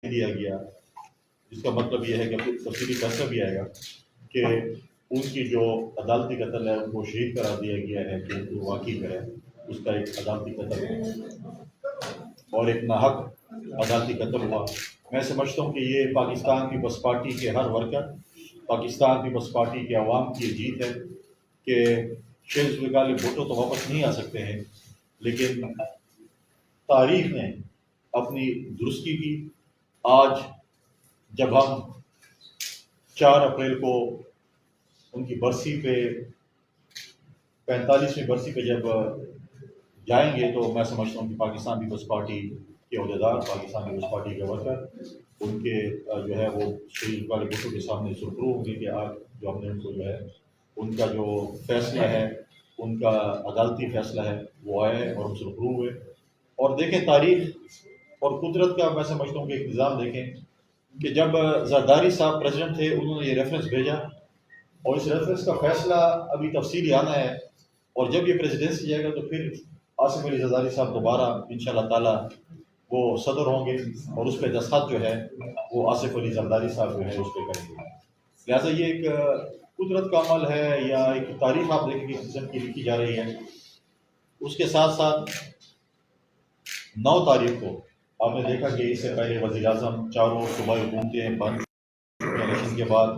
دیا گیا، جس کا مطلب یہ ہے کہ تفصیلی فیصلہ بھی آئے گا کہ ان کی جو عدالتی قتل ہے ان کو شہید قرار دیا گیا ہے کہ جو واقعی ہے اس کا ایک عدالتی قتل ہے اور ایک ناحق عدالتی قتل ہوا۔ میں سمجھتا ہوں کہ یہ پاکستان پیپلز پارٹی کے ہر ورکر، پاکستان پیپلز پارٹی کے عوام کی جیت ہے کہ شیخ ذوالفقار بھٹو تو واپس نہیں آ سکتے ہیں، لیکن تاریخ نے اپنی درستی کی۔ آج جب ہم 4 اپریل کو ان کی برسی پہ 45ویں برسی پہ جب جائیں گے تو میں سمجھتا ہوں کہ پاکستان پیپلز پارٹی کے عہدیدار، پاکستان پیپلز پارٹی کے ورکر ان کے جو ہے وہ شہید ذوالفقار بھٹو کے سامنے سرخرو ہوں گے کہ آج جو ہم نے ان کو جو ہے ان کا جو فیصلہ ہے، ان کا عدالتی فیصلہ ہے وہ آیا ہے اور ہم سرخرو ہوئے۔ اور دیکھیں تاریخ اور قدرت کا میں سمجھتا ہوں کہ ایک نظام دیکھیں کہ جب زرداری صاحب پریزیڈنٹ تھے انہوں نے یہ ریفرنس بھیجا اور اس ریفرنس کا فیصلہ ابھی تفصیلی آنا ہے، اور جب یہ پریزیڈنسی جائے گا تو پھر آصف علی زرداری صاحب دوبارہ انشاءاللہ تعالی وہ صدر ہوں گے اور اس پہ دستخط جو ہے وہ آصف علی زرداری صاحب جو ہے اس پہ کریں گے۔ لہٰذا یہ ایک قدرت کا عمل ہے یا ایک تاریخ آپ دیکھیں کہ قسم کی لکھی جا رہی ہے۔ اس کے ساتھ ساتھ 9 تاریخ کو آپ نے دیکھا کہ اس سے پہلے وزیر اعظم چاروں صوبائی حکومتیں بند الیکشن کے بعد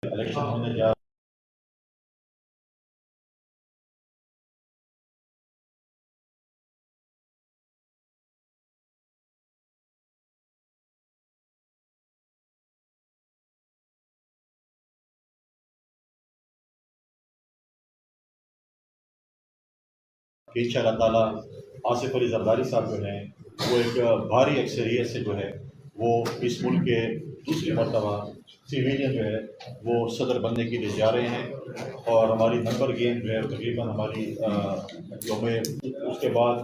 الیکشن ہونے جا کہ انشاءاللہ تعالیٰ آصف علی زرداری صاحب جو ہیں وہ ایک بھاری اکثریت سے جو ہے وہ اس ملک کے دوسری مرتبہ سیویلین جو ہے وہ صدر بننے کے لیے جا رہے ہیں، اور ہماری نمبر گیم جو ہے تقریباً ہماری جو میں اس کے بعد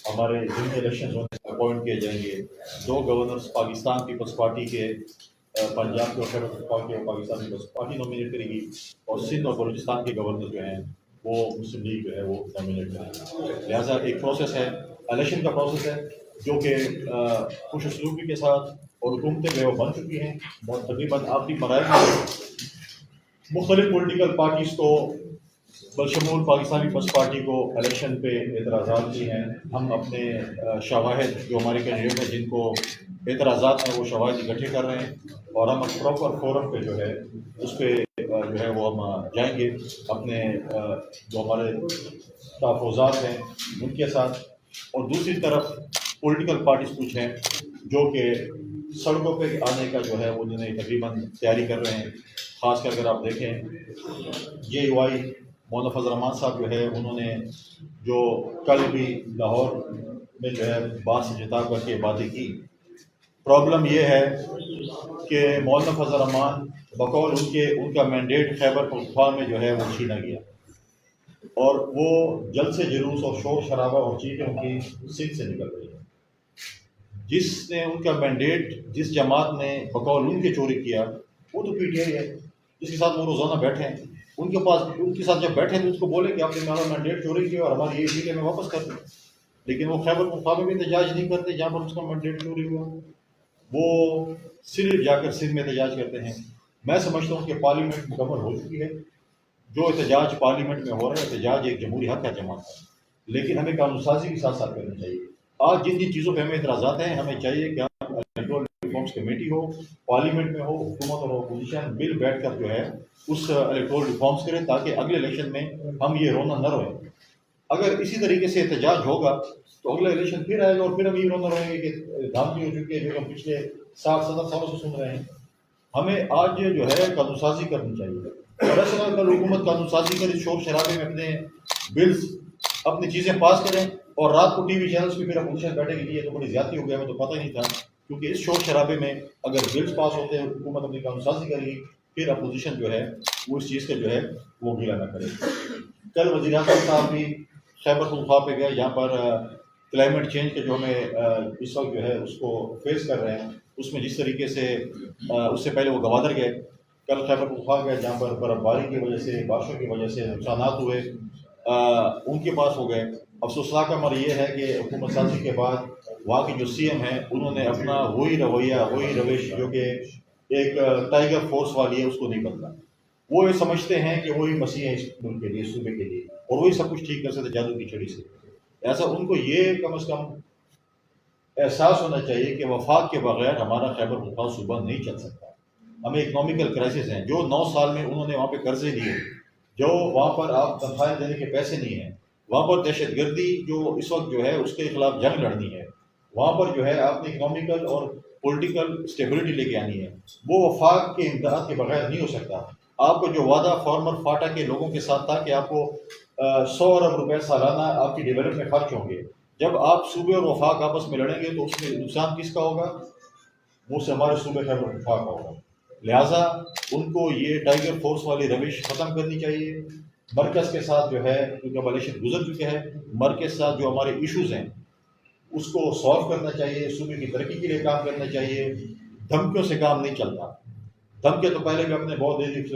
ہمارے جن الیکشن اپوائنٹ کیے جائیں گے 2 گورنرز پاکستان پیپلز پارٹی کے، پنجاب کے اور پاکستان پیپلز پارٹی نومینیٹ کرے گی، اور سندھ اور بلوچستان کے گورنر جو ہیں وہ مسلم لیگ جو ہے وہ نومینیٹ کرے۔ لہٰذا ایک پروسیس ہے، الیکشن کا پروسیس ہے جو کہ خوش اسلوبی کے ساتھ، اور حکومتیں جو ہے وہ بن چکی ہیں تقریباً آخری مراحل میں۔ مختلف پولیٹیکل پارٹیز کو بشمول پاکستانی پیپلز پارٹی کو الیکشن پہ اعتراضات بھی ہیں۔ ہم اپنے شواہد جو ہمارے کینڈیڈیٹ ہیں جن کو اعتراضات ہیں وہ شواہد اکٹھے کر رہے ہیں، اور ہم پراپر فورم پہ جو ہے اس پہ جو ہے وہ ہم جائیں گے اپنے جو ہمارے تحفظات ہیں ان کے ساتھ۔ اور دوسری طرف پولیٹیکل پارٹیز کچھ ہیں جو کہ سڑکوں پہ آنے کا جو ہے وہ انہیں تقریباً تیاری کر رہے ہیں، خاص کر اگر آپ دیکھیں جے یو آئی مولانا فضل الرحمان صاحب جو ہے انہوں نے جو کل بھی لاہور میں جو ہے بات سے خطاب کر کے باتیں کی۔ پرابلم یہ ہے کہ مولانا فضل الرحمان بقول ان کا مینڈیٹ خیبر پختونخوا میں جو ہے وہ چھینا گیا، اور وہ جلد سے جلوس اور شور شرابہ اور چیخیں ان کی سندھ سے نکل رہی ہیں۔ جس نے ان کا مینڈیٹ جس جماعت نے بقول ان کے چوری کیا وہ تو پی ٹی آئی ہے، جس کے ساتھ وہ روزانہ بیٹھے ہیں۔ ان کے ساتھ جب بیٹھے تو اس کو بولے کہ آپ نے ہمارا مینڈیٹ چوری کیا اور ہماری یہ سیٹیں میں واپس کر دیں، لیکن وہ خیبر پختونخوا میں بھی احتجاج نہیں کرتے جہاں پر اس کا مینڈیٹ چوری ہوا، وہ صرف جا کر سندھ میں احتجاج کرتے ہیں۔ میں سمجھتا ہوں کہ پارلیمنٹ مکمل ہو چکی ہے، جو احتجاج پارلیمنٹ میں ہو رہا ہے احتجاج ایک جمہوری حق ہے جماعت کا، لیکن ہمیں قانون سازی کے ساتھ ساتھ کرنی چاہیے۔ آج جن جن چیزوں پہ ہمیں اعتراضات ہیں ہمیں چاہیے کہ ہم الیکٹورل ریفارمس کمیٹی ہو، پارلیمنٹ میں ہو، حکومت اور اپوزیشن مل بیٹھ کر جو ہے اس الیکٹورل ریفارمس کریں تاکہ اگلے الیکشن میں ہم یہ رونا نہ روئیں۔ اگر اسی طریقے سے احتجاج ہوگا تو اگلا الیکشن پھر آئے گا اور پھر ہم یہ رونا روئیں گے کہ دھاندلی ہو چکی ہے جو ہم پچھلے 60-70 سالوں سے سن رہے ہیں۔ ہمیں آج جو ہے قانون سازی کرنی چاہیے، اور ایسا اگر حکومت قانون سازی کرے شور شرابے میں اپنے بلز اپنی چیزیں پاس کریں اور رات کو ٹی وی چینلز پہ پھر اپوزیشن بیٹھے کے لیے تو بڑی زیادتی ہو گیا، ہمیں تو پتہ ہی نہیں تھا، کیونکہ اس شور شرابے میں اگر بلز پاس ہوتے ہیں حکومت اپنی قانون سازی کرے گی پھر اپوزیشن جو ہے وہ اس چیز کا جو ہے وہ گیلا نہ کرے۔ کل وزیر اعظم صاحب بھی خیبر پختونخوا پہ گئے جہاں پر کلائمیٹ چینج کے جو ہمیں اس وقت جو ہے اس کو فیس کر رہے ہیں، اس میں جس طریقے سے اس سے پہلے وہ گوادر گئے، کل خیبر پختونخوا گئے جہاں پر برف باری کی وجہ سے بارشوں کی وجہ سے نقصانات ہوئے، ان کے پاس ہو گئے۔ افسوسناک امر یہ ہے کہ حکومت سازی کے بعد وہاں کے جو سی ایم ہیں انہوں نے اپنا وہی رویہ وہی روش جو کہ ایک ٹائیگر فورس والی ہے اس کو نہیں بدلا۔ وہ یہ سمجھتے ہیں کہ وہی مسیح ہے اس ملک کے لیے، صوبے کے لیے، اور وہی سب کچھ ٹھیک کر سکتے جادو کی چھڑی سے۔ ایسا ان کو یہ کم از کم احساس ہونا چاہیے کہ وفاق کے بغیر ہمارا خیبر پختونخوا صوبہ نہیں چل سکتا۔ ہمیں اکنامیکل کرائسس ہیں، جو 9 سال میں انہوں نے وہاں پہ قرضے لیے، جو وہاں پر آپ تنخواہیں دینے کے پیسے نہیں ہیں، وہاں پر دہشت گردی جو اس وقت جو ہے اس کے خلاف جنگ لڑنی ہے، وہاں پر جو ہے آپ نے اکنامیکل اور پولیٹیکل اسٹیبلٹی لے کے آنی ہے، وہ وفاق کے امداد کے بغیر نہیں ہو سکتا۔ آپ کو جو وعدہ فارمر فاٹا کے لوگوں کے ساتھ تھا کہ آپ کو 100 ارب روپے سالانہ آپ کی ڈیولپمنٹ میں خرچ ہوں گے، جب آپ صوبے اور وفاق آپس میں لڑیں گے تو اس میں نقصان کس کا ہوگا؟ وہ سے ہمارے صوبے خیبر پختونخوا کا ہوگا۔ لہٰذا ان کو یہ ٹائیگر فورس والی روش ختم کرنی چاہیے۔ مرکز کے ساتھ جو ہے، کیونکہ اب الیکشن گزر چکے ہیں، مرکز کے ساتھ جو ہمارے ایشوز ہیں اس کو سالو کرنا چاہیے، صوبے کی ترقی کے لیے کام کرنا چاہیے۔ دھمکیوں سے کام نہیں چلتا، دھمکے تو پہلے بھی اپنے بہت دے دی،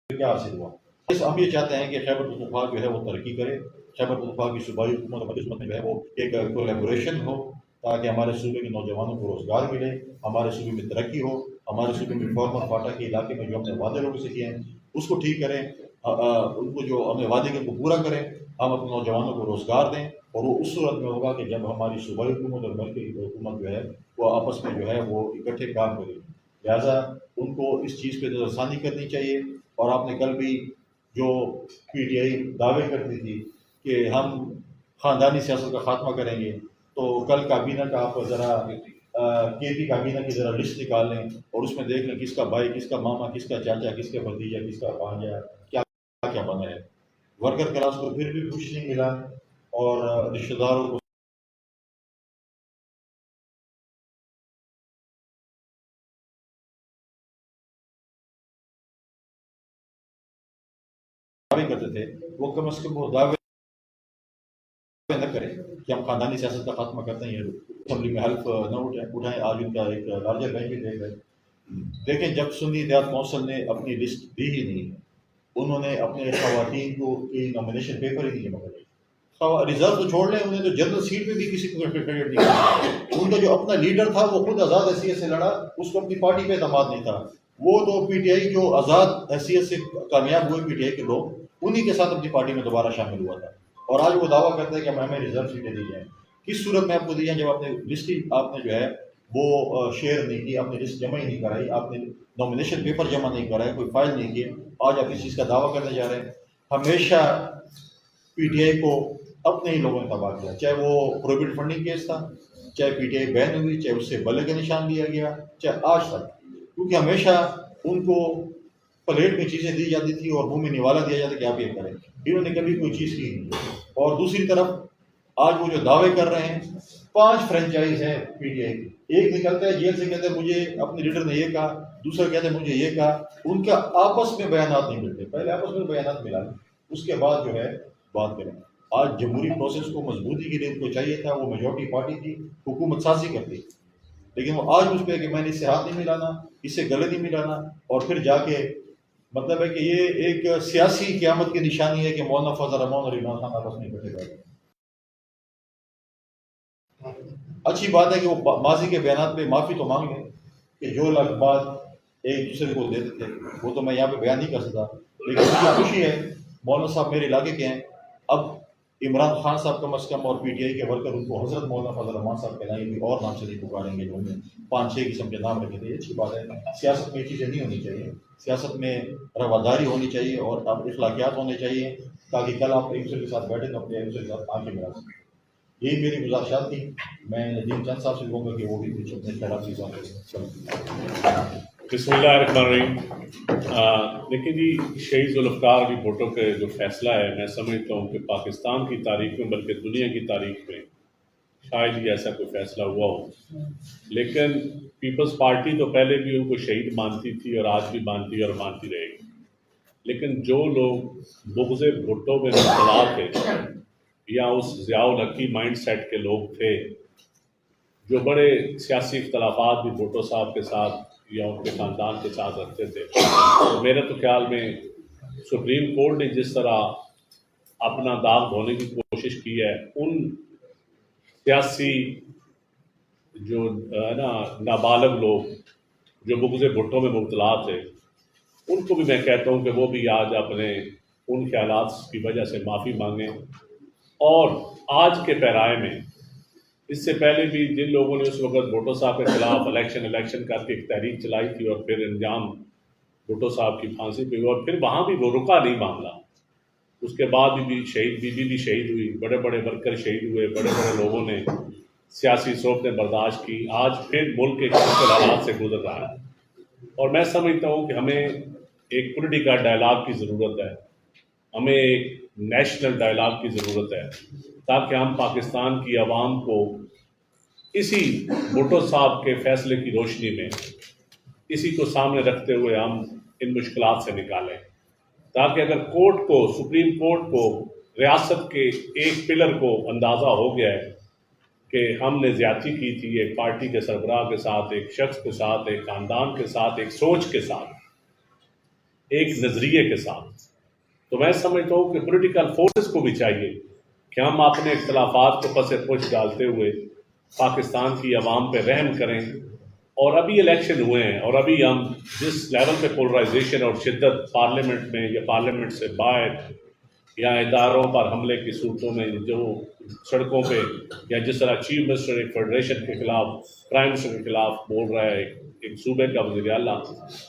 کیا حاصل ہوا؟ ہم یہ چاہتے ہیں کہ خیبر پختونخوا جو ہے وہ ترقی کرے، خیبر پختونخوا کی صوبائی حکومت اور مرکزی حکومت میں جو ہے وہ ایک کولیبوریشن ہو، تاکہ ہمارے صوبے کے نوجوانوں کو روزگار ملے، ہمارے صوبے میں ترقی ہو، ہمارے صوبے میں فارمر فاٹا کے علاقے میں جو ہم نے وعدے لوگوں سے کیے ہیں اس کو ٹھیک کریں، ان کو جو ہم نے وعدے کے ان کو پورا کریں، ہم اپنے نوجوانوں کو روزگار دیں، اور وہ اس صورت میں ہوگا کہ جب ہماری صوبائی حکومت اور مرکزی حکومت جو ہے وہ آپس میں جو ہے وہ اکٹھے کام کرے۔ لہٰذا ان کو اس چیز پہ نظر ثانی کرنی چاہیے۔ اور آپ نے کل بھی جو پی ٹی آئی دعوے کرتی تھی کہ ہم خاندانی سیاست کا خاتمہ کریں گے، تو کل کابینہ کا آپ ذرا کے پی کابینہ کی ذرا لسٹ نکال لیں اور اس میں دیکھ لیں کس کا بھائی، کس کا ماما، کس کا چاچا، کس کا بھتیجا، کس کا بھانجا کیا کیا بنا ہے۔ ورکر کلاس کو پھر بھی کچھ نہیں ملا، اور رشتہ داروں کو دعوے کرتے تھے، وہ کم از کم وہ دعوے نہ کریں کہ ہم خاندانی سیاست کا خاتمہ کرتے ہیں، اسمبلی میں حلف نہ اٹھائیں۔ آج ان کا ایک لارجر بینچ بھی دیکھ رہے دیکھیں، جب سنی اتحاد کونسل نے اپنی لسٹ دی ہی نہیں ہے، انہوں نے اپنے خواتین کو نامینیشن پیپر ہی نہیں جمع کرے، ریزرو تو چھوڑ لیں، انہیں تو جنرل سیٹ پہ بھی کسی کو کریڈٹ نہیں کیا۔ ان کا جو اپنا لیڈر تھا وہ خود آزاد حیثیت سے لڑا، اس کو اپنی پارٹی پہ اعتماد نہیں تھا۔ وہ تو پی ٹی آئی جو آزاد حیثیت سے کامیاب ہوئے پی ٹی آئی کے لوگ، انہی کے ساتھ اپنی پارٹی میں دوبارہ شامل ہوا تھا، اور آج وہ دعویٰ کرتے ہیں کہ ہمیں ریزرو سیٹیں دی جائیں۔ کس صورت میں آپ کو دی جائیں؟ جب آپ نے لسٹ ہی آپ نے جو ہے وہ شیئر نہیں کی، آپ نے لسٹ جمع ہی نہیں کرائی، آپ نے نامینیشن پیپر جمع نہیں کرائے، کوئی فائل نہیں کیے، آج آپ اس چیز کا دعویٰ کرنے جا رہے ہیں۔ ہمیشہ پی ٹی آئی کو اپنے ہی لوگوں نے تباہ کیا، چاہے وہ پروویڈنٹ فنڈنگ کیس تھا، چاہے پی ٹی آئی بین ہوئی، چاہے اس سے بلے کا نشان لیا گیا، چاہے آج تک، کیونکہ ہمیشہ ان کو پلیٹ میں چیزیں دی جاتی تھی اور منہ میں نوالا دیا جاتا کہ آپ یہ کریں، انہوں نے کبھی کوئی چیز کی نہیں۔ اور دوسری طرف آج وہ جو دعوے کر رہے ہیں، 5 فرنچائز ہیں پی ٹی آئی کی، ایک نکلتا ہے جیل سے کہتے ہیں مجھے اپنے لیڈر نے یہ کہا، دوسرا کہتے ہیں مجھے یہ کہا، ان کا آپس میں بیانات نہیں ملتے، پہلے آپس میں بیانات ملا لیں، اس کے بعد جو ہے بات کریں۔ آج جمہوری پروسیس کو مضبوطی کے لیے ان کو چاہیے تھا، وہ میجورٹی پارٹی تھی، حکومت سازی کرتی، لیکن وہ آج اس پہ کہ میں نے اس سے ہاتھ نہیں ملانا، اس سے گلے نہیں ملانا، اور پھر جا کے مطلب ہے کہ یہ ایک سیاسی قیامت کی نشانی ہے کہ مولانا فضل الرحمان اور عمران خان آپس میں اکٹھے بیٹھے۔ اچھی بات ہے کہ وہ ماضی کے بیانات پہ معافی تو مانگ لیں کہ جو الفاظ ایک دوسرے کو دیتے تھے وہ تو میں یہاں پہ بیان نہیں کر سکتا، لیکن مجھے خوشی ہے مولانا صاحب میرے علاقے کے ہیں، اب عمران خان صاحب کم از کم اور پی ٹی آئی کے ورکر ان کو حضرت مولانا فضل الرحمان صاحب کہلائیں گے، اور نام سے نہیں پکاریں گے، جو انہوں نے 5-6 قسم کے نام رکھے تھے۔ یہ اچھی بات ہے، سیاست میں یہ چیزیں نہیں ہونی چاہیے، سیاست میں رواداری ہونی چاہیے اور اب اخلاقیات ہونے چاہیے، تاکہ کل آپ ایک دوسرے کے ساتھ بیٹھیں تو اپنے ایک دوسرے کے ساتھ آنکھیں ملا سکیں۔ یہی میری گزارشات تھی، میں ندیم چند صاحب سے کہوں گا کہ وہ بھی کچھ اپنے خیالات کی ظاہر کریں۔ بسم اللہ الرحمن الرحیم۔ دیکھیں جی، شہید ذوالفقار کی بھٹو کے جو فیصلہ ہے، میں سمجھتا ہوں کہ پاکستان کی تاریخ میں بلکہ دنیا کی تاریخ میں شاید ہی ایسا کوئی فیصلہ ہوا ہو، لیکن پیپلز پارٹی تو پہلے بھی ان کو شہید مانتی تھی اور آج بھی مانتی ہے اور مانتی رہے گی، لیکن جو لوگ بغض بھٹو میں مبتلا تھے یا اس ضیاء الحق مائنڈ سیٹ کے لوگ تھے، جو بڑے سیاسی اختلافات بھی بھٹو صاحب کے ساتھ یا ان کے خاندان کے ساتھ رکھتے تھے. تو میرے تو خیال میں سپریم کورٹ نے جس طرح اپنا داغ دھونے کی کوشش کی ہے، ان سیاسی جو ہے نا نابالغ لوگ جو بغض بھٹو میں مبتلا تھے، ان کو بھی میں کہتا ہوں کہ وہ بھی آج اپنے ان خیالات کی وجہ سے معافی مانگیں. اور آج کے پیرائے میں اس سے پہلے بھی جن لوگوں نے اس وقت بھٹو صاحب کے خلاف الیکشن کر کے ایک تحریک چلائی تھی اور پھر انجام بھٹو صاحب کی پھانسی پہ ہوئی، اور پھر وہاں بھی وہ رکا نہیں معاملہ. اس کے بعد بھی شہید بیوی بھی شہید ہوئی، بڑے بڑے ورکر شہید ہوئے، بڑے بڑے لوگوں نے سیاسی صورتیں برداشت کی. آج پھر ملک کے مشکل حالات سے گزر رہا ہے، اور میں سمجھتا ہوں کہ ہمیں ایک پولیٹیکل ڈائلاگ کی ضرورت ہے، ہمیں ایک نیشنل ڈائلاگ کی ضرورت ہے، تاکہ ہم پاکستان کی عوام کو اسی بھٹو صاحب کے فیصلے کی روشنی میں اسی کو سامنے رکھتے ہوئے ہم ان مشکلات سے نکالیں، تاکہ اگر کورٹ کو، سپریم کورٹ کو، ریاست کے ایک پلر کو اندازہ ہو گیا ہے کہ ہم نے زیادتی کی تھی ایک پارٹی کے سربراہ کے ساتھ، ایک شخص کے ساتھ، ایک خاندان کے ساتھ، ایک سوچ کے ساتھ، ایک نظریے کے ساتھ، تو میں سمجھتا ہوں کہ پولیٹیکل فورسز کو بھی چاہیے کہ ہم اپنے اختلافات کو پس پش ڈالتے ہوئے پاکستان کی عوام پہ رحم کریں. اور ابھی الیکشن ہوئے ہیں، اور ابھی ہم جس لیول پہ پولرائزیشن اور شدت پارلیمنٹ میں یا پارلیمنٹ سے باہر یا اداروں پر حملے کی صورتوں میں جو سڑکوں پہ، یا جس طرح چیف منسٹر ایک فیڈریشن کے خلاف، پرائم منسٹر کے خلاف بول رہا ہے ایک صوبے کا وزیر اعلیٰ،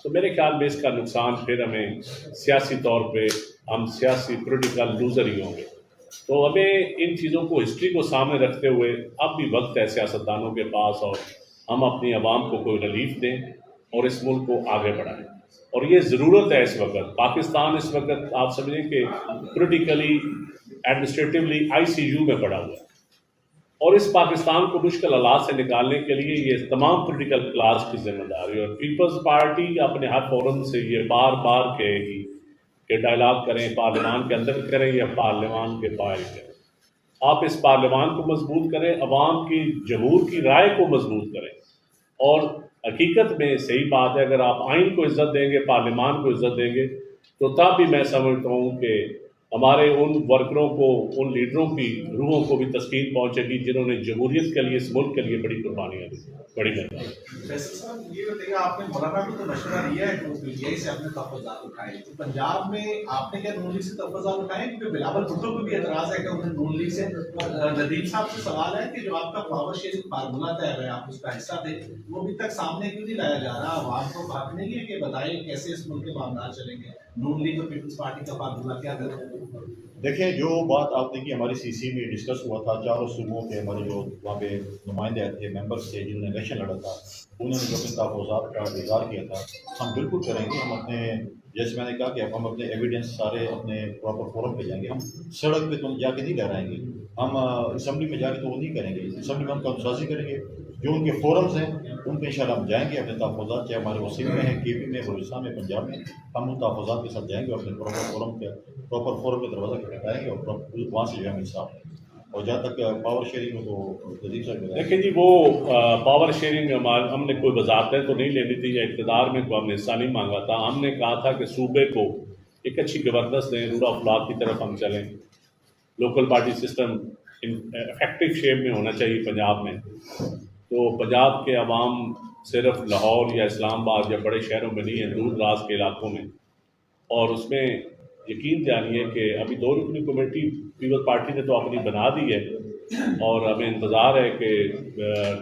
تو میرے خیال میں اس کا نقصان پھر ہمیں سیاسی طور پہ ہم سیاسی پولیٹیکل لوزر ہی ہوں گے. تو ہمیں ان چیزوں کو، ہسٹری کو سامنے رکھتے ہوئے اب بھی وقت ہے سیاستدانوں کے پاس، اور ہم اپنی عوام کو کوئی ریلیف دیں اور اس ملک کو آگے بڑھائیں. اور یہ ضرورت ہے اس وقت. پاکستان اس وقت آپ سمجھیں کہ پولیٹیکلی، ایڈمنسٹریٹولی ICU میں پڑا ہوا ہے، اور اس پاکستان کو مشکل حالات سے نکالنے کے لیے یہ تمام پولیٹیکل کلاس کی ذمہ داری ہے. اور پیپلز پارٹی اپنے ہر فورم سے یہ بار بار کہے گی کہ ڈائلاگ کریں، پارلیمان کے اندر کریں یا پارلیمان کے باہر کریں. آپ اس پارلیمان کو مضبوط کریں، عوام کی، جمہور کی رائے کو مضبوط کریں. اور حقیقت میں صحیح بات ہے، اگر آپ آئین کو عزت دیں گے، پارلیمان کو عزت دیں گے، تو تب بھی میں سمجھتا ہوں کہ ہمارے ان ورکروں کو، ان لیڈروں کی روحوں کو بھی تسکین پہنچے گی جنہوں نے جمہوریت کے لیے، اس ملک کے لیے بڑی قربانیاں دی. بڑی مہربانی. فیصل صاحب یہ بتائیے، آپ نے مولانا کو تو مشورہ دیا ہے کہ وہ PTI سے اپنے تحفظات اٹھائیں، تو پنجاب میں آپ نے کیا نون لیگ سے تحفظات اٹھائے؟ کیونکہ بلاول بھٹو کو بھی اعتراض ہے کہ انہیں نون لیگ سے. ندیم صاحب سے سوال ہے کہ جو آپ کا پاور شیئرنگ فارمولہ طے ہے، آپ اس کا حصہ تھے، وہ ابھی تک سامنے کیوں نہیں لایا جا رہا؟ عوام کو بات نہیں ہے کہ بتائیں کیسے اس ملک کے معاملات چلیں گے، نون لیگ اور پیپلز پارٹی کا فارمولہ کیا کرے؟ دیکھیں، جو بات آپ نے کی ہماری CC میں ڈسکس ہوا تھا، چاروں صوبوں کے ہمارے جو وہاں پہ نمائندے تھے، ممبرس تھے جنہوں نے الیکشن لڑا تھا، انہوں نے جو اپنے تحفظات کا اظہار کیا تھا، ہم بالکل کریں گے. ہم اپنے، جیسے میں نے کہا کہ ہم اپنے ایویڈنس سارے اپنے پراپر فورم پہ جائیں گے. ہم سڑک پہ تو جا کے نہیں لہرائیں گے، ہم اسمبلی میں جا کے تو وہ نہیں کریں گے. اسمبلی میں ہم قانون سازی کریں گے، جو ان کے فورمز ہیں ان پہ انشاءاللہ ہم جائیں گے. اپنے تحفظات چاہے ہمارے وسیم میں ہیں، KP میں، بلوچستان میں، پنجاب میں، ہم ان تحفظات کے ساتھ جائیں گے اور اپنے پراپر فورم کے دروازہ کھٹکھٹائیں گے اور وہاں سے جو ہے ہم انصاف لیں گے. اور جہاں تک پاور شیئرنگ میں تو ندیم صاحب بتائیں. دیکھیں جی، وہ پاور شیئرنگ ہم نے کوئی وضاحتیں تو نہیں لینی تھی، یا اقتدار میں کوئی ہم نے حصہ نہیں مانگا تھا. ہم نے کہا تھا کہ صوبے کو ایک اچھی گورننس دیں، رول آف لا کی طرف ہم چلیں. Local party system effective shape میں ہونا چاہیے پنجاب میں. تو پنجاب کے عوام صرف لاہور یا اسلام آباد یا بڑے شہروں میں نہیں ہیں، دور دراز کے علاقوں میں. اور اس میں یقین جانیے کہ ابھی 2 رکنی کمیٹی پیپلز پارٹی نے تو اپنی بنا دی ہے، اور ہمیں انتظار ہے کہ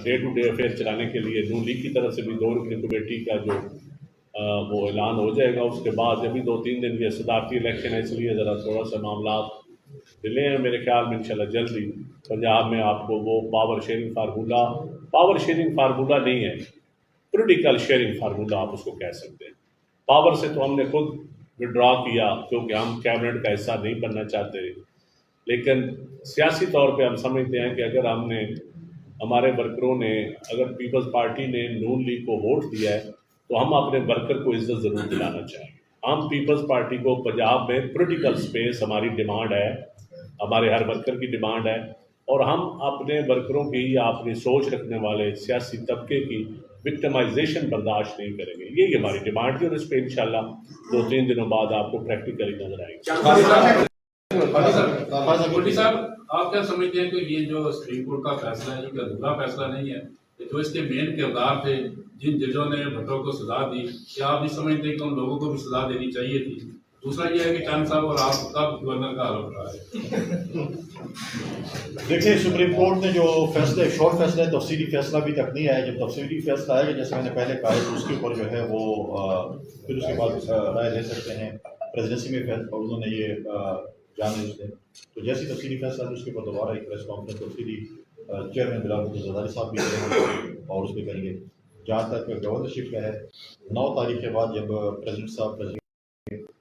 ڈے ٹو ڈے افیئر چلانے کے لیے نون لیگ کی طرف سے بھی 2 رکنی کمیٹی کا جو وہ اعلان ہو جائے گا. اس کے بعد ابھی 2-3 دن یہ صدارتی الیکشن ہے، اس لیے ذرا تھوڑا سا معاملات ڈلے ہیں. میرے خیال میں انشاءاللہ جلدی پنجاب میں آپ کو وہ پاور شیئرنگ فارمولہ نہیں ہے، پولیٹیکل شیئرنگ فارمولہ آپ اس کو کہہ سکتے ہیں. پاور سے تو ہم نے خود وڈرا کیا کیونکہ ہم کیبنٹ کا حصہ نہیں بننا چاہتے، لیکن سیاسی طور پہ ہم سمجھتے ہیں کہ اگر ہم نے، ہمارے ورکروں نے، اگر پیپلز پارٹی نے نون لیگ کو ووٹ دیا ہے تو ہم اپنے ورکر کو عزت ضرور دلانا چاہیں. ہم پیپلز پارٹی کو پنجاب میں پولیٹیکل سپیس ہماری ڈیمانڈ ہے، ہمارے ہر ورکر کی ڈیمانڈ ہے، اور ہم اپنے ورکروں کی یا اپنی سوچ رکھنے والے سیاسی طبقے کی وکٹمائزیشن برداشت نہیں کریں گے. یہی ہماری ڈیمانڈ تھی اور اس پہ انشاءاللہ 2-3 دنوں بعد آپ کو پریکٹیکلی نظر آئے گی. مولوی صاحب آپ کیا سمجھتے ہیں کہ یہ جو سپریم کورٹ کا فیصلہ ہے یہ ادھورا فیصلہ نہیں ہے کہ جو اس کے مین کردار تھے جن ججوں نے بھٹو کو سزا دی کیا آپ نہیں سمجھتے کہ ان لوگوں کو بھی سزا دینی چاہیے تھی؟ دوسرا یہ ہے کہ چاند صاحب اور آپ کا گورنر کا آروپ رہا ہے. دیکھیں سپریم کورٹ نے جو فیصلہ شارٹ فیصلہ ہے تفصیلی فیصلہ ابھی تک نہیں آیا. جب تفصیلی فیصلہ آئے گا جیسے میں نے پہلے کہا ہے تو اس کے اوپر جو ہے وہ پھر اس کے بعد رائے لے سکتے ہیں. پریزیڈنسی میں انہوں نے یہ جان دیں تو جیسی تفصیلی فیصلہ ہے اس کے اوپر دوبارہ ایک پریس کانفرنس تفصیلی چیئرمین بلال زرداری صاحب بھی کریں گے اور اس پہ کریں گے. جہاں تک گورنرشپ کا ہے 9 تاریخ کے بعد جب پریزیڈنٹ صاحب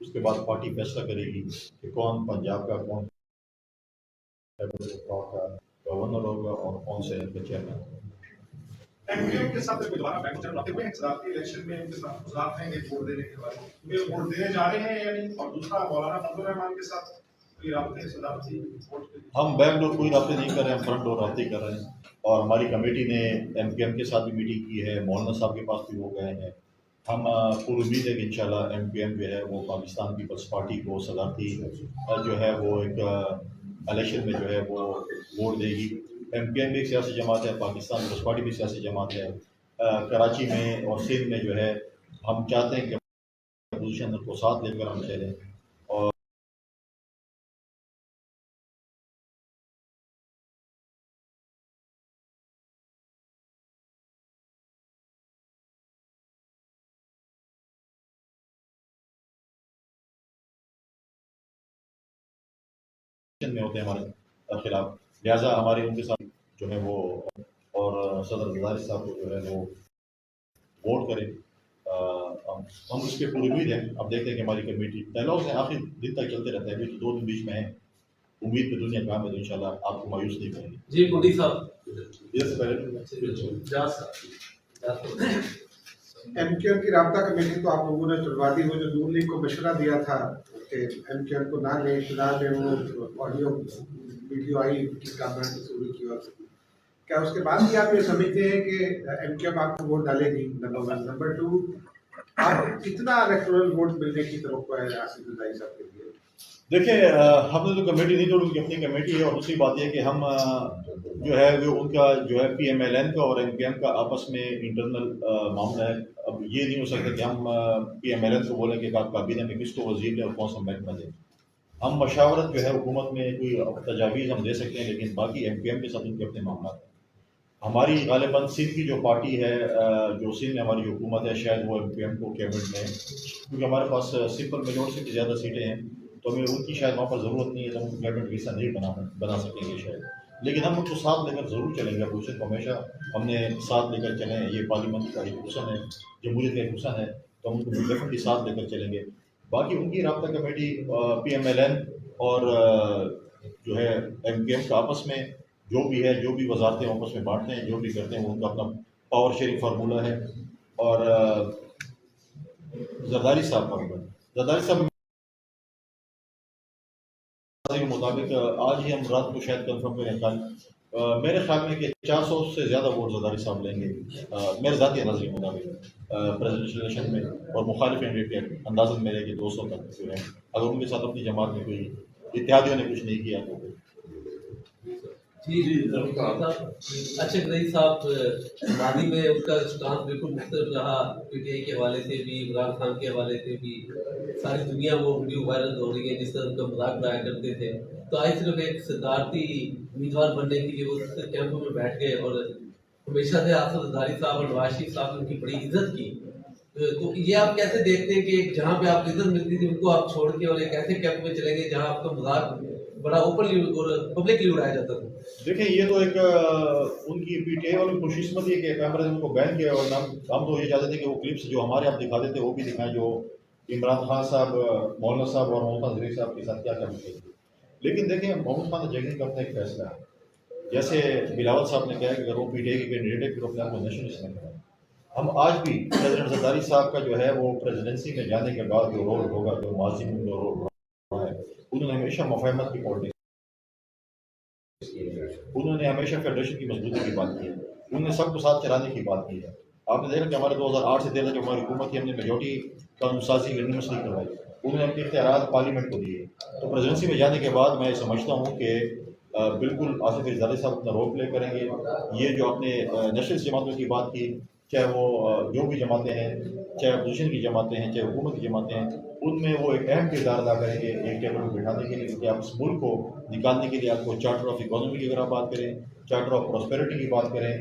اس کے بعد پارٹی فیصلہ کرے گی کہ کون پنجاب کا کون گورنر ہوگا اور کون سے چیئرمین ہوگا. ایم کیو کے ساتھ دوبارہ بینک چل رہے ہیں صدارتی الیکشن میں ان کے ساتھ گزارتے ہیں ووٹ دینے کے بعد وہ ووٹ دینے جا رہے ہیں یا نہیں. اور دوسرا مولانا فضل الرحمان کے ساتھ کوئی رابطے صدارتی ووٹ کے لیے ہم بیک ڈور کوئی رابطے نہیں کر رہے ہیں, ہم فرنٹ ڈور رابطے کر رہے ہیں. اور ہماری کمیٹی نے ایم کے ساتھ بھی میٹنگ کی ہے, مولانا صاحب کے پاس بھی وہ گئے ہیں. ہم پوری امید ہے کہ انشاءاللہ ایم جو ہے وہ پاکستان پیپلز پارٹی کو صدارتی جو ہے وہ ایک الیکشن میں جو ہے وہ ووٹ دے گی. ایم بھی ایک سیاسی جماعت ہے, پاکستان پیپلز پارٹی بھی سیاسی جماعت ہے. کراچی میں اور سندھ میں جو ہے ہم چاہتے ہیں کہ اپوزیشن کو ساتھ لے کر ہم چلیں. اور میں ہوتے ہیں ہمارے خلاف, لہٰذا ہمارے ان کے ساتھ جو ہے وہ اور صدر زرداری صاحب کو جو ہے وہ ووٹ کریں. ہم اس کے پوری امید ہیں. اب دیکھتے ہیں کہ ہماری کمیٹی ڈائلاگز ہیں آخر دن تک چلتے رہتے ہیں, ابھی تو 2 دن بیچ میں ہیں. امید پہ دنیا کام ہے تو انشاءاللہ آپ کو مایوس نہیں کریں گے. جی مودی صاحب یہ سے پہلے ایم کیو کی رابطہ کمیٹی تو آپ لوگوں نے چلوا دی. وہ جو نون لیگ کو مشورہ دیا تھا کہ ایم کیو کو نہ لیں فی وہ آڈیو ویڈیو آئی کی گورنمنٹ نے چوری کی, اور کیا اس کے بعد بھی آپ یہ سمجھتے ہیں کہ ایم کیو آپ کو ووٹ ڈالے گی؟ نمبر 1. نمبر 2, آپ کتنا الیکٹورل ووٹ ملنے کی توقع ہے آصف زرداری صاحب کے لیے؟ دیکھیں ہم نے تو کمیٹی نہیں توڑی, اپنی کمیٹی ہے. اور دوسری بات یہ کہ ہم جو ہے وہ ان کا جو ہے پی ایم ایل این کا اور ایم پی ایم کا آپس میں انٹرنل معاملہ ہے. اب یہ نہیں ہو سکتا کہ ہم پی ایم ایل این کو بولیں کہ آپ کابینہ میں کس کو وزیر دیں اور کون سا محکمہ دیں. ہم مشاورت جو ہے حکومت میں کوئی تجاویز ہم دے سکتے ہیں, لیکن باقی ایم پی ایم کے ساتھ ان کے اپنے معاملات ہیں. ہماری غالباً سندھ کی جو پارٹی ہے, جو سندھ میں ہماری حکومت ہے, شاید وہ ایم پی ایم کو کیبنٹ میں, کیونکہ ہمارے پاس سمپل میجورٹی سے زیادہ سیٹیں ہیں تو ہمیں ان کی شاید وہاں پر ضرورت نہیں ہے, تو ہم کیبنٹ ویسا نہیں بنا سکیں گے شاید. لیکن ہم ان کو ساتھ لے کر ضرور چلیں گے. اپوزیشن کو ہمیشہ ہم نے ساتھ لے کر چلیں. یہ پارلیمنٹ کا ایک حسن ہے, جمہوریت کا ایک حسن ہے, تو ہم ان کو ڈیفینیٹلی ساتھ لے کر چلیں گے. باقی ان کی رابطہ committee P M L N اور جو ہے ایم پی ایم کا آپس میں جو بھی ہے, جو بھی وزارتیں آپس میں بانٹتے ہیں, جو بھی کرتے ہیں, وہ ان کا اپنا پاور شیئرنگ فارمولہ ہے. اور زرداری صاحب کے مطابق آج ہی ہم رات کو شاید کنفرم کریں, کل میرے خیال میں کہ 400 سے زیادہ ووٹ زرداری صاحب لیں گے میرے ذاتی اندازے کے مطابق پریزیڈنشل الیکشن میں. اور مخالف کینڈیڈیٹ اندازن میرے کہ 200 تک جو ہے, اگر ان کے ساتھ اپنی جماعت میں کوئی اتحادیوں نے کچھ نہیں کیا تو. جی اچھا رئی صاحب, ماضی میں اس کا اسٹانس بالکل مختلف رہا, پی ٹی آئی کے حوالے سے بھی, عمران خان کے حوالے سے بھی. ساری دنیا وہ ویڈیو وائرل ہو رہی ہے جس طرح ان کا مذاق اڑایا کرتے تھے. تو آج صرف ایک صدارتی امیدوار بننے کے لیے وہ کیمپوں میں بیٹھ گئے, اور ہمیشہ سے آصف زرداری صاحب اور نواز شریف صاحب نے ان کی بڑی عزت کی. تو یہ آپ کیسے دیکھتے ہیں کہ جہاں پہ آپ عزت ملتی تھی ان کو آپ چھوڑ کے اور ایک ایسے کیمپ میں چلیں گے جہاں آپ کا مذاق بڑا اوپنلی اور پبلکلی اڑایا جاتا تھا؟ دیکھیں یہ تو ایک ان کی پی ٹی آئی والوں کی خوش قسمتی ہے کہ کیمرے نے ان کو بین کیا, اور ہم تو یہ چاہتے تھے کہ وہ کلپس جو ہمارے آپ دکھا دیتے وہ بھی دکھائیں, جو عمران خان صاحب, مولانا صاحب اور محمد ظہیر صاحب کے ساتھ کیا کرنا چاہیے. لیکن دیکھیں محمد خان جگنگ کا اپنا ایک فیصلہ ہے. جیسے بلاول صاحب نے کہا کہ اگر وہ پی ٹی آئی کے کینڈیڈیٹ ہے پھر اپنے آپ کو نیشنلسٹ نہیں کریں. ہم آج بھی پریزیڈنٹ زرداری صاحب کا جو ہے وہ پریزیڈنسی میں جانے کے بعد جو رول ہوگا, جو ماضی میں جو رول رہا ہے, انہوں نے ہمیشہ مفاہمت کی پالیٹکس, انہوں نے ہمیشہ فیڈریشن کی مضبوطی کی بات کی ہے, انہوں نے سب کو ساتھ چلانے کی بات کی ہے. آپ نے دیکھا کہ ہمارے 2008 سے 13 جو ہماری حکومت تھی، ہم نے میجورٹی قانون سازی یونیورسٹی کروائی، انہوں نے اپنے اختیارات پارلیمنٹ کو دیے. تو پریزیڈنسی میں جانے کے بعد میں سمجھتا ہوں کہ بالکل آصف علی زرداری صاحب اپنا رول پلے کریں گے. یہ جو آپ نے نیشنلسٹ جماعتوں کی بات کی، چاہے وہ جو بھی جماعتیں ہیں، چاہے اپوزیشن کی جماعتیں ہیں، چاہے حکومت کی جماعتیں ہیں، ان میں وہ ایک اہم کردار ادا کریں گے ایک ٹیبل کو بٹھانے کے لیے. کیونکہ آپ اس ملک کو نکالنے کے لیے آپ کو چارٹر آف اکانومی کی اگر آپ بات کریں، چارٹر آف پراسپیرٹی کی بات کریں،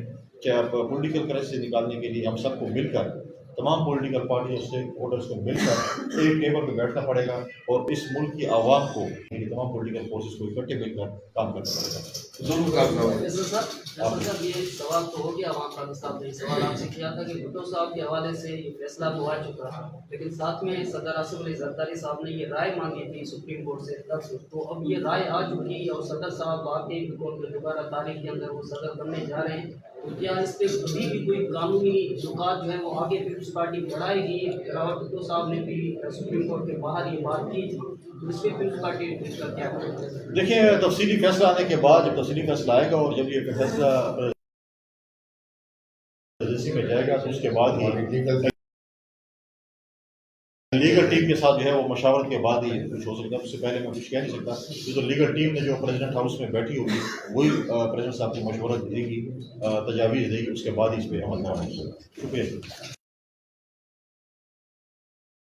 چاہے آپ پولیٹیکل کرائسس سے نکالنے کے لیے ہم سب کو مل کر، تمام پولیٹیکل پارٹیوں سے ووٹرس کو مل کر ایک ٹیبل پہ بیٹھنا پڑے گا اور اس ملک کی عوام کو، یعنی تمام پولیٹیکل فورسز کو اکٹھے مل کر کام کرنا پڑے گا. صاحب یہ سوال تو ہو گیا وہاں خالد صاحب نے سوال آپ سے کیا تھا کہ بھٹو صاحب کے حوالے سے یہ فیصلہ تو آ چکا ہے، لیکن ساتھ میں صدر آصف علی زرداری صاحب نے یہ رائے مانگی تھی سپریم کورٹ سے تب، تو اب یہ رائے آ چکی اور صدر صاحب واقعی دوبارہ تاریخ کے اندر وہ صدر بننے جا رہے ہیں، تو کیا اس پہ کبھی بھی کوئی قانونی نکات جو ہے وہ آگے پیپلز پارٹی بڑھائے گی؟ اور بھٹو صاحب نے بھی سپریم کورٹ کے باہر یہ بات کی تھی، تو اس پہ پیپلز پارٹی کا کیا کرے گا؟ دیکھیں تفصیلی فیصلہ آنے کے بعد، جب تفصیلی فیصلہ آئے گا اور جب یہ فیصلہ پریزیڈنسی میں جائے گا تو اس کے بعد ہی لیگل ٹیم کے ساتھ جو ہے وہ مشاورت کے بعد ہی کچھ ہو سکتا ہے. اس سے پہلے میں کچھ کہہ نہیں سکتا. یہ تو لیگل ٹیم نے جو پریزیڈنٹ ہاؤس میں بیٹھی ہوگی وہی پریزیڈنٹ صاحب کی مشورت دے گی، تجاویز دے گی، اس کے بعد ہی اس پہ عمل ہوگا. شکریہ.